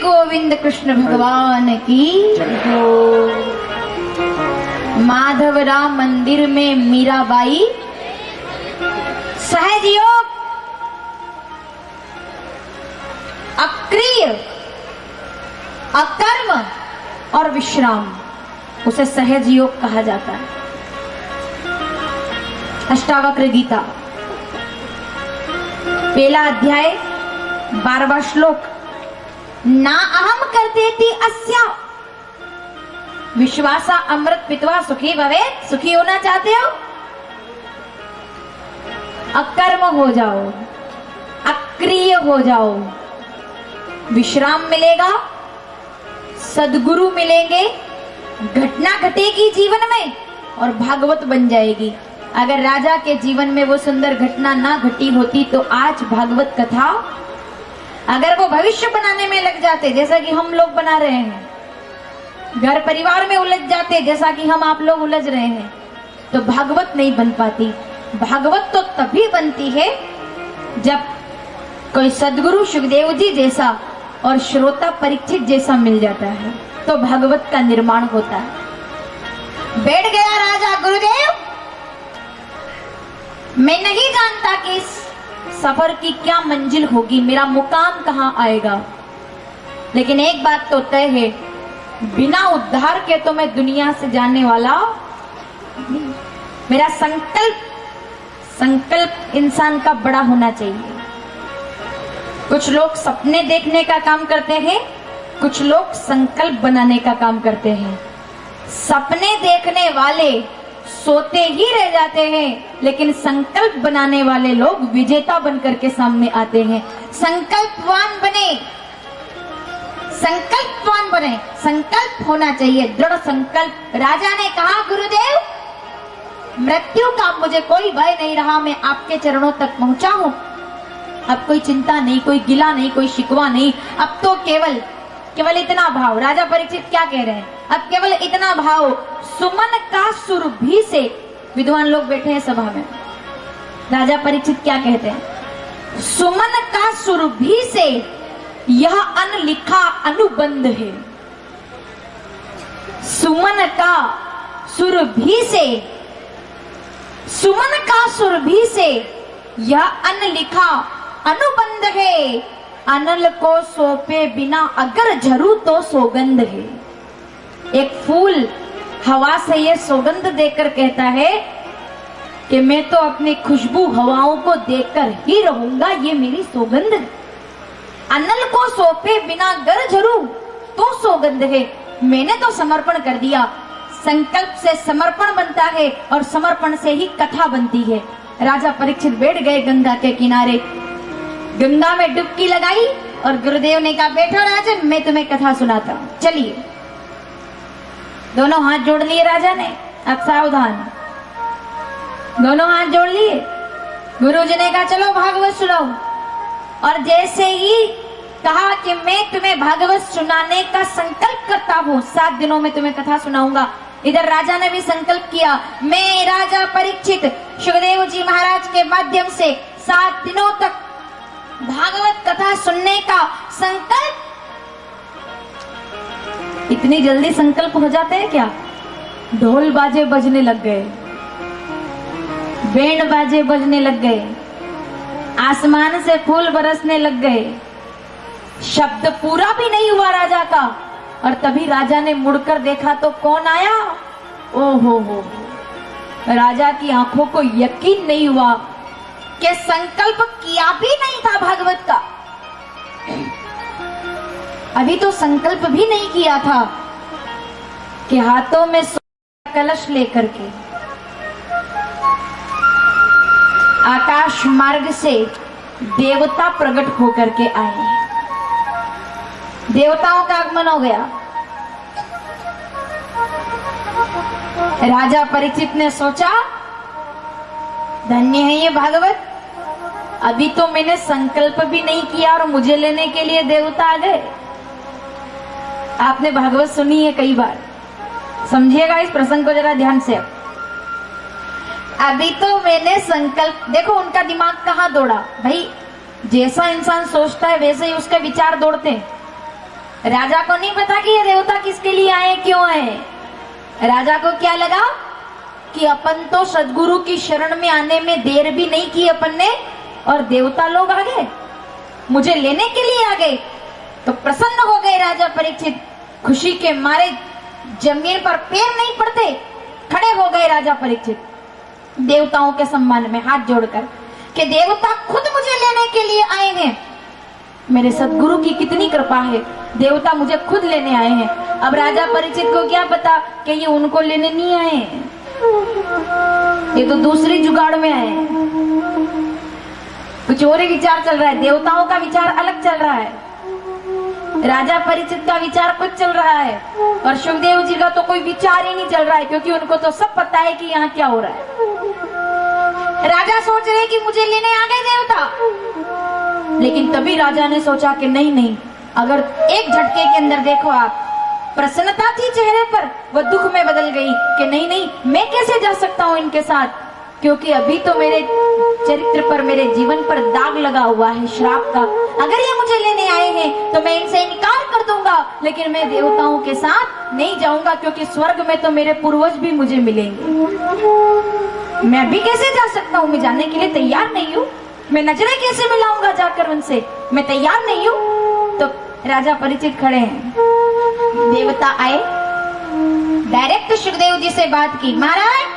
गोविंद कृष्ण भगवान की हो। माधव राम मंदिर में मीराबाई सहज योग, अक्रिय, अकर्म और विश्राम, उसे सहज योग कहा जाता है। अष्टावक्र गीता पहला अध्याय 12वां श्लोक, ना अहम करतेति अस्या विश्वासा अमृत पित्वा सुखी भवेत्। सुखी होना चाहते हो, अकर्म हो जाओ, अक्रिय हो जाओ, विश्राम मिलेगा, सद्गुरु मिलेंगे, घटना घटेगी जीवन में और भागवत बन जाएगी। अगर राजा के जीवन में वो सुंदर घटना ना घटी होती तो आज भागवत कथा, अगर वो भविष्य बनाने में लग जाते जैसा कि हम लोग बना रहे हैं, घर परिवार में उलझ जाते जैसा कि हम आप लोग उलझ रहे हैं, तो भागवत नहीं बन पाती। भागवत तो तभी बनती है जब कोई सद्गुरु सुखदेव जी जैसा और श्रोता परीक्षित जैसा मिल जाता है, तो भागवत का निर्माण होता है। बैठ गया राजा, गुरुदेव मैं नहीं जानता कि इस सफर की क्या मंजिल होगी, मेरा मुकाम कहां आएगा, लेकिन एक बात तो तय है, बिना उद्धार के तो मैं दुनिया से जाने वाला नहीं। मेरा संकल्प इंसान का बड़ा होना चाहिए। कुछ लोग सपने देखने का काम करते हैं, कुछ लोग संकल्प बनाने का काम करते हैं। सपने देखने वाले सोते ही रह जाते हैं, लेकिन संकल्प बनाने वाले लोग विजेता बनकर के सामने आते हैं। संकल्पवान बने, संकल्पवान बने, संकल्प होना चाहिए, दृढ़ संकल्प। राजा ने कहा, गुरुदेव मृत्यु का मुझे कोई भय नहीं रहा, मैं आपके चरणों तक पहुंचा हूं। अब कोई चिंता नहीं, कोई गिला नहीं, कोई शिकवा नहीं, अब तो केवल इतना भाव। राजा परीक्षित क्या कह रहे हैं, अब केवल इतना भाव, सुमन का सुरभि से। विद्वान लोग बैठे हैं सभा में, राजा परीक्षित क्या कहते हैं, सुमन का सुरभि से यह अनलिखा अनुबंध है। सुमन का सुरभि से, सुमन का सुरभि से यह अनलिखा अनुबंध है। अनल को सौंपे बिना अगर झरू तो सौगंध है। एक फूल हवा से ये सौगंध देकर कहता है कि मैं तो अपनी खुशबू हवाओं को देखकर ही रहूंगा, ये मेरी सौगंध है। अनल को सौंपे बिना गर झरू तो सौगंध है। मैंने तो समर्पण कर दिया। संकल्प से समर्पण बनता है और समर्पण से ही कथा बनती है। राजा परीक्षित बैठ गए गंगा के किनारे, गंगा में डुबकी लगाई और गुरुदेव ने कहा, बैठो राजन, मैं तुम्हें कथा सुनाता हूं, चलिए। दोनों हाथ जोड़ लिए राजा ने, अब सावधान, दोनों हाथ जोड़ लिए। गुरुजी ने कहा, चलो भागवत सुनाओ। और जैसे ही कहा कि मैं तुम्हें भागवत सुनाने का संकल्प करता हूँ, 7 दिनों में तुम्हें कथा सुनाऊंगा, इधर राजा ने भी संकल्प किया, मैं राजा परीक्षित सुखदेव जी महाराज के माध्यम से 7 दिनों तक भागवत कथा सुनने का संकल्प। इतनी जल्दी संकल्प हो जाते हैं क्या? ढोल बाजे बजने लग गए, बैंड बाजे बजने लग गए, आसमान से फूल बरसने लग गए। शब्द पूरा भी नहीं हुआ राजा का, और तभी राजा ने मुड़कर देखा तो कौन आया? ओहो हो, राजा की आंखों को यकीन नहीं हुआ कि संकल्प किया भी नहीं था भागवत का। अभी तो संकल्प भी नहीं किया था कि हाथों में कलश लेकर के आकाश मार्ग से देवता प्रकट होकर के आए। देवताओं का आगमन हो गया। राजा परीक्षित ने सोचा, धन्य है ये भागवत, अभी तो मैंने संकल्प भी नहीं किया और मुझे लेने के लिए देवता आ गए। आपने भागवत सुनी है कई बार, समझिएगा इस प्रसंग को जरा ध्यान से। अभी तो मैंने संकल्प, देखो उनका दिमाग कहाँ दौड़ा भाई, जैसा इंसान सोचता है वैसे ही उसके विचार दौड़ते हैं। राजा को नहीं पता कि ये देवता किसके लिए आए, क्यों आए। राजा को क्या लगा कि अपन तो सदगुरु की शरण में आने में देर भी नहीं की अपन ने, और देवता लोग आ गए, मुझे लेने के लिए आ गए। तो प्रसन्न हो गए राजा परीक्षित, खुशी के मारे जमीन पर पैर नहीं पड़ते, खड़े हो गए राजा परीक्षित देवताओं के सम्मान में हाथ जोड़कर कि देवता खुद मुझे लेने के लिए आए हैं। मेरे सदगुरु की कितनी कृपा है, देवता मुझे खुद लेने आए हैं। अब राजा परीक्षित को क्या पता कि ये उनको लेने नहीं आए हैं, ये तो दूसरी जुगाड़ में आए हैं। कुछ और ही विचार चल रहा है, देवताओं का विचार अलग चल रहा है, राजा परीक्षित का विचार कुछ चल रहा है, और सुखदेव जी का तो कोई विचार ही नहीं चल रहा है, क्योंकि उनको तो सब पता है कि यहाँ क्या हो रहा है। राजा सोच रहे कि मुझे लेने आ गए देवता, लेकिन तभी राजा ने सोचा कि नहीं नहीं, अगर एक झटके के अंदर देखो आप, प्रसन्नता थी चेहरे पर, वो दुख में बदल गई कि नहीं नहीं, मैं कैसे जा सकता हूँ इनके साथ, क्योंकि अभी तो मेरे चरित्र पर, मेरे जीवन पर दाग लगा हुआ है श्राप का। अगर ये मुझे लेने आए हैं तो मैं इनसे इनकार कर दूंगा, लेकिन मैं देवताओं के साथ नहीं जाऊंगा, क्योंकि स्वर्ग में तो मेरे पूर्वज भी मुझे मिलेंगे। मैं अभी कैसे जा सकता हूँ, मैं जाने के लिए तैयार नहीं हूँ, मैं नजरें कैसे मिलाऊंगा जाकर उनसे, मैं तैयार नहीं हूँ। तो राजा परीक्षित खड़े हैं, देवता आए, डायरेक्ट सुखदेव जी से बात की, महाराज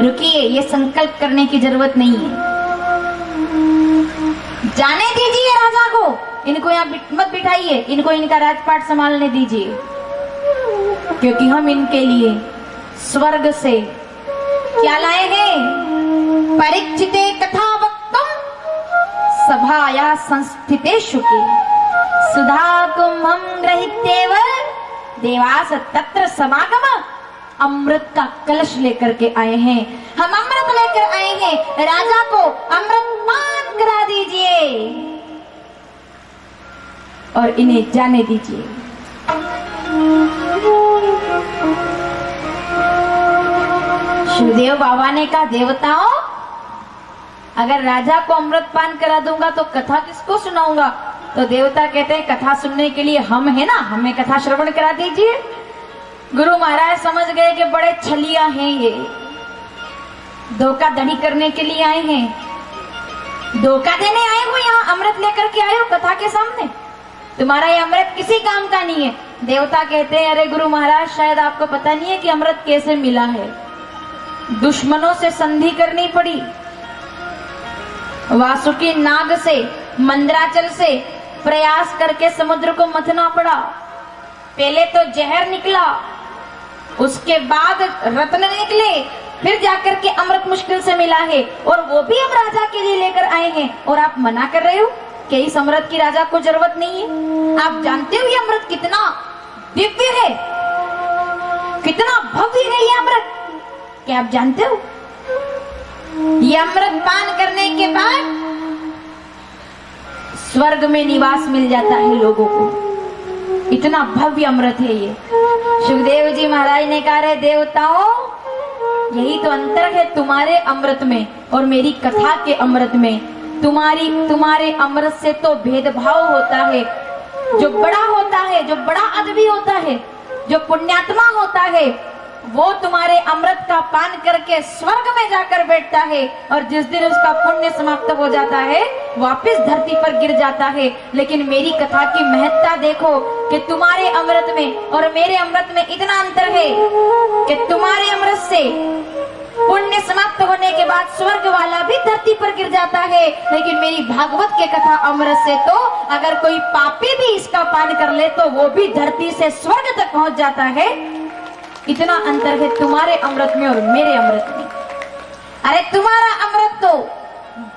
रुकिए, ये संकल्प करने की जरूरत नहीं है, जाने दीजिए राजा को, इनको यहाँ मत बिठाइए, इनको इनका राजपाट संभालने दीजिए, क्योंकि हम इनके लिए स्वर्ग से क्या लाए हैं, परीक्षिते कथा वक्तुम सभाया संस्थिते शुके सुधा कुंभम ग्रहीत्येव देवास तत्र समागम। अमृत का कलश लेकर के आए हैं, हम अमृत लेकर आए हैं, राजा को अमृत पान करा दीजिए और इन्हें जाने दीजिए। शिवदेव बाबा ने कहा, देवताओं अगर राजा को अमृत पान करा दूंगा तो कथा किसको सुनाऊंगा। तो देवता कहते हैं, कथा सुनने के लिए हम है ना, हमें कथा श्रवण करा दीजिए। गुरु महाराज समझ गए कि बड़े छलिया हैं ये, धोखाधड़ी करने के लिए आए हैं, धोखा देने आए हो, यहाँ अमृत लेकर के आए हो कथा के सामने, तुम्हारा ये अमृत किसी काम का नहीं है। देवता कहते हैं, अरे गुरु महाराज शायद आपको पता नहीं है कि अमृत कैसे मिला है, दुश्मनों से संधि करनी पड़ी, वासुकी नाग से, मंदराचल से प्रयास करके समुद्र को मथना पड़ा, पहले तो जहर निकला, उसके बाद रत्न निकले, फिर जाकर के अमृत मुश्किल से मिला है, और वो भी हम राजा के लिए लेकर आए हैं, और आप मना कर रहे हो कि इस अमृत की राजा को जरूरत नहीं है। आप जानते हो ये अमृत कितना दिव्य है, कितना भव्य है ये अमृत, क्या आप जानते हो? ये अमृत पान करने के बाद स्वर्ग में निवास मिल जाता है लोगों को, इतना भव्य अमृत है ये। सुखदेव जी महाराज ने कहा, रे देवताओं यही तो अंतर है तुम्हारे अमृत में और मेरी कथा के अमृत में। तुम्हारे अमृत से तो भेदभाव होता है, जो बड़ा होता है, जो बड़ा अदबी होता है, जो पुण्यात्मा होता है, वो तुम्हारे अमृत का पान करके स्वर्ग में जाकर बैठता है, और जिस दिन उसका पुण्य समाप्त हो जाता है वापस धरती पर गिर जाता है। लेकिन मेरी कथा की महत्ता देखो कि तुम्हारे अमृत में और मेरे अमृत में इतना अंतर है कि तुम्हारे अमृत से पुण्य समाप्त होने के बाद स्वर्ग वाला भी धरती पर गिर जाता है, लेकिन मेरी भागवत के कथा अमृत से तो अगर कोई पापी भी इसका पान कर ले तो वो भी धरती से स्वर्ग तक पहुंच जाता है। इतना अंतर है तुम्हारे अमृत में और मेरे अमृत में। अरे तुम्हारा अमृत तो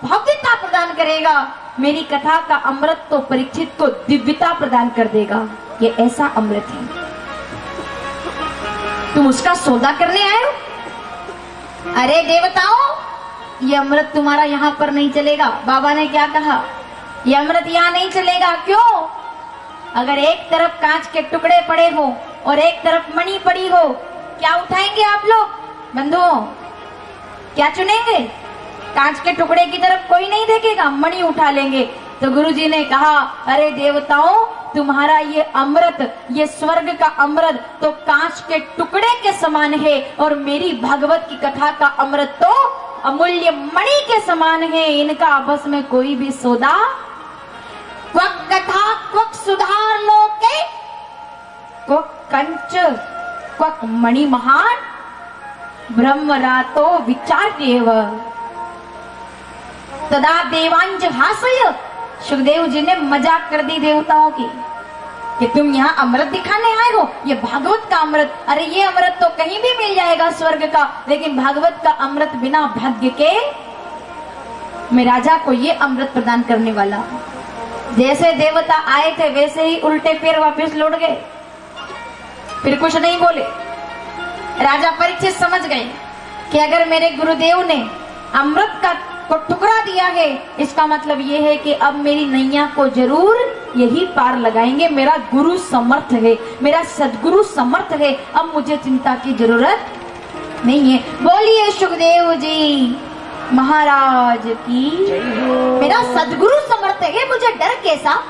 भव्यता प्रदान करेगा, मेरी कथा का अमृत तो परीक्षित को दिव्यता प्रदान कर देगा। ये ऐसा अमृत है, तुम उसका सौदा करने आए हो। अरे देवताओं ये अमृत तुम्हारा यहाँ पर नहीं चलेगा। बाबा ने क्या कहा, ये अमृत यहाँ नहीं चलेगा। क्यों? अगर एक तरफ कांच के टुकड़े पड़े हो और एक तरफ मणि पड़ी हो, क्या उठाएंगे आप लोग? बंधुओं क्या चुनेंगे? कांच के टुकड़े की तरफ कोई नहीं देखेगा, मणि उठा लेंगे। तो गुरुजी ने कहा, अरे देवताओं तुम्हारा ये अमृत, ये स्वर्ग का अमृत तो कांच के टुकड़े के समान है, और मेरी भागवत की कथा का अमृत तो अमूल्य मणि के समान है। इनका आपस में कोई भी सौदा, क्वक कथा क्वक सुधार लोके, क्वक कंच क्वक मणि महान, ब्रह्म रातो विचार्येव। तदा देवांज हास्य, सुखदेव जी ने मजाक कर दी देवताओं की कि तुम यहाँ अमृत दिखाने आए हो, ये भागवत का अमृत। अरे ये अमृत तो कहीं भी मिल जाएगा स्वर्ग का, लेकिन भागवत का अमृत बिना भाग्य के मैं राजा को ये अमृत प्रदान करने वाला। जैसे देवता आए थे वैसे ही उल्टे पैर वापस लौट गए, फिर कुछ नहीं बोले। राजा परीक्षित समझ गए कि अगर मेरे गुरुदेव ने अमृत का को टुकड़ा दिया है, इसका मतलब ये है कि अब मेरी नैया को जरूर यही पार लगाएंगे। मेरा गुरु समर्थ है, मेरा सदगुरु समर्थ है, अब मुझे चिंता की जरूरत नहीं है। बोलिए सुखदेव जी महाराज की। मेरा सदगुरु समर्थ है, मुझे डर कैसा।